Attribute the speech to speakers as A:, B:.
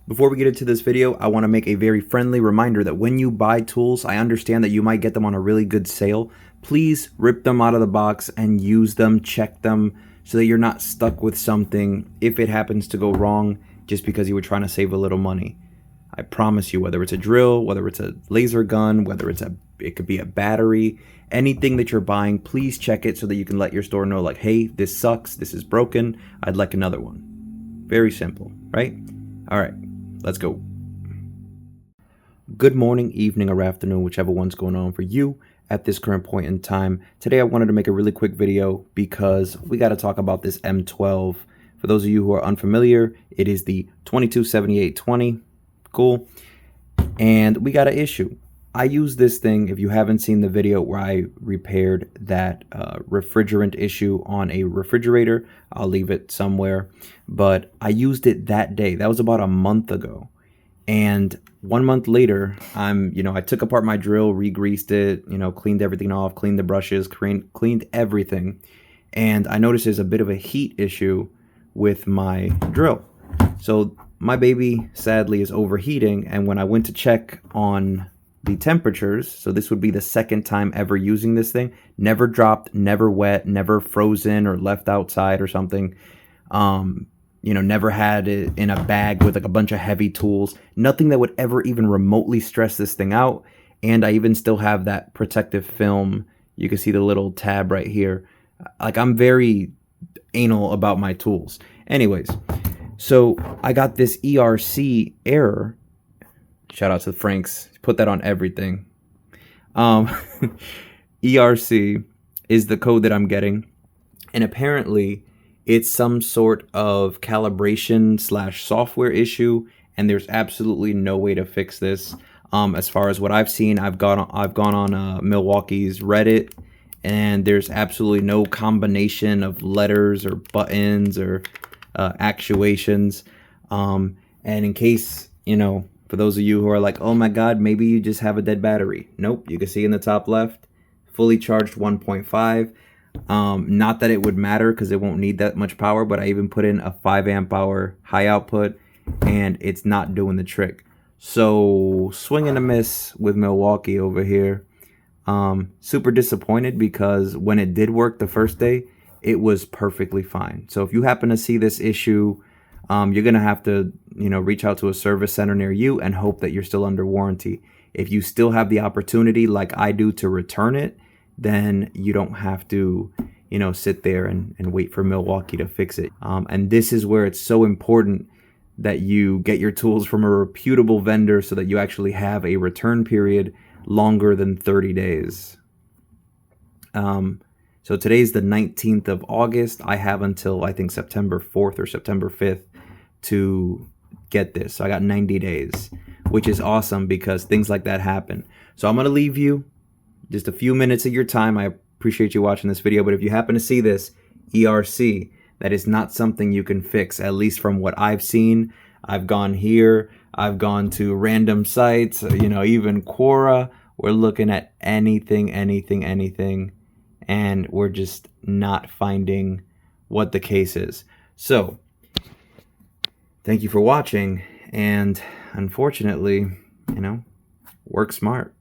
A: Before we get into this video, I want to make a very friendly reminder that when you buy tools, I understand that you might get them on a really good sale. Please rip them out of the box and use them, check them, so that you're not stuck with something if it happens to go wrong just because you were trying to save a little money. I promise you, whether it's a drill, whether it's a laser gun, whether it could be a battery, anything that you're buying, please check it so that you can let your store know, like, hey, this sucks, this is broken, I'd like another one. Very simple, right? All right. Let's go. Good morning, evening, or afternoon, whichever one's going on for you at this current point in time. Today I wanted to make a really quick video because we got to talk about this M12. For those of you who are unfamiliar, it is the 227820. Cool. And we got an issue. I use this thing, if you haven't seen the video where I repaired that refrigerant issue on a refrigerator, I'll leave it somewhere. But I used it that day. That was about a month ago. And 1 month later, I took apart my drill, re-greased it, cleaned everything off, cleaned the brushes, cleaned everything. And I noticed there's a bit of a heat issue with my drill. So my baby sadly is overheating. And when I went to check on the temperatures, so this would be the second time ever using this thing, never dropped, never wet, never frozen or left outside or something, never had it in a bag with like a bunch of heavy tools, nothing that would ever even remotely stress this thing out. And I even still have that protective film. You can see the little tab right here. Like, I'm very anal about my tools. Anyways, so I got this ERC error. Shout out to the Franks. Put that on everything. ERC is the code that I'm getting. And apparently it's some sort of calibration / software issue. And there's absolutely no way to fix this. As far as what I've seen, I've gone on Milwaukee's Reddit. And there's absolutely no combination of letters or buttons or actuations. And in case, for those of you who are like, oh my God, maybe you just have a dead battery. Nope, you can see in the top left, fully charged 1.5. Not that it would matter because it won't need that much power, but I even put in a 5 amp hour high output and it's not doing the trick. So swing and a miss with Milwaukee over here. Super disappointed because when it did work the first day, it was perfectly fine. So if you happen to see this issue, you're going to have to, reach out to a service center near you and hope that you're still under warranty. If you still have the opportunity, like I do, to return it, then you don't have to, sit there and wait for Milwaukee to fix it. And this is where it's so important that you get your tools from a reputable vendor so that you actually have a return period longer than 30 days. So today's the 19th of August. I have until, I think, September 4th or September 5th to get this. So I got 90 days, which is awesome because things like that happen. So I'm going to leave you just a few minutes of your time. I appreciate you watching this video, but if you happen to see this ERC, that is not something you can fix, at least from what I've seen. I've gone here. I've gone to random sites, even Quora. We're looking at anything. And we're just not finding what the case is. So, thank you for watching, and unfortunately, work smart.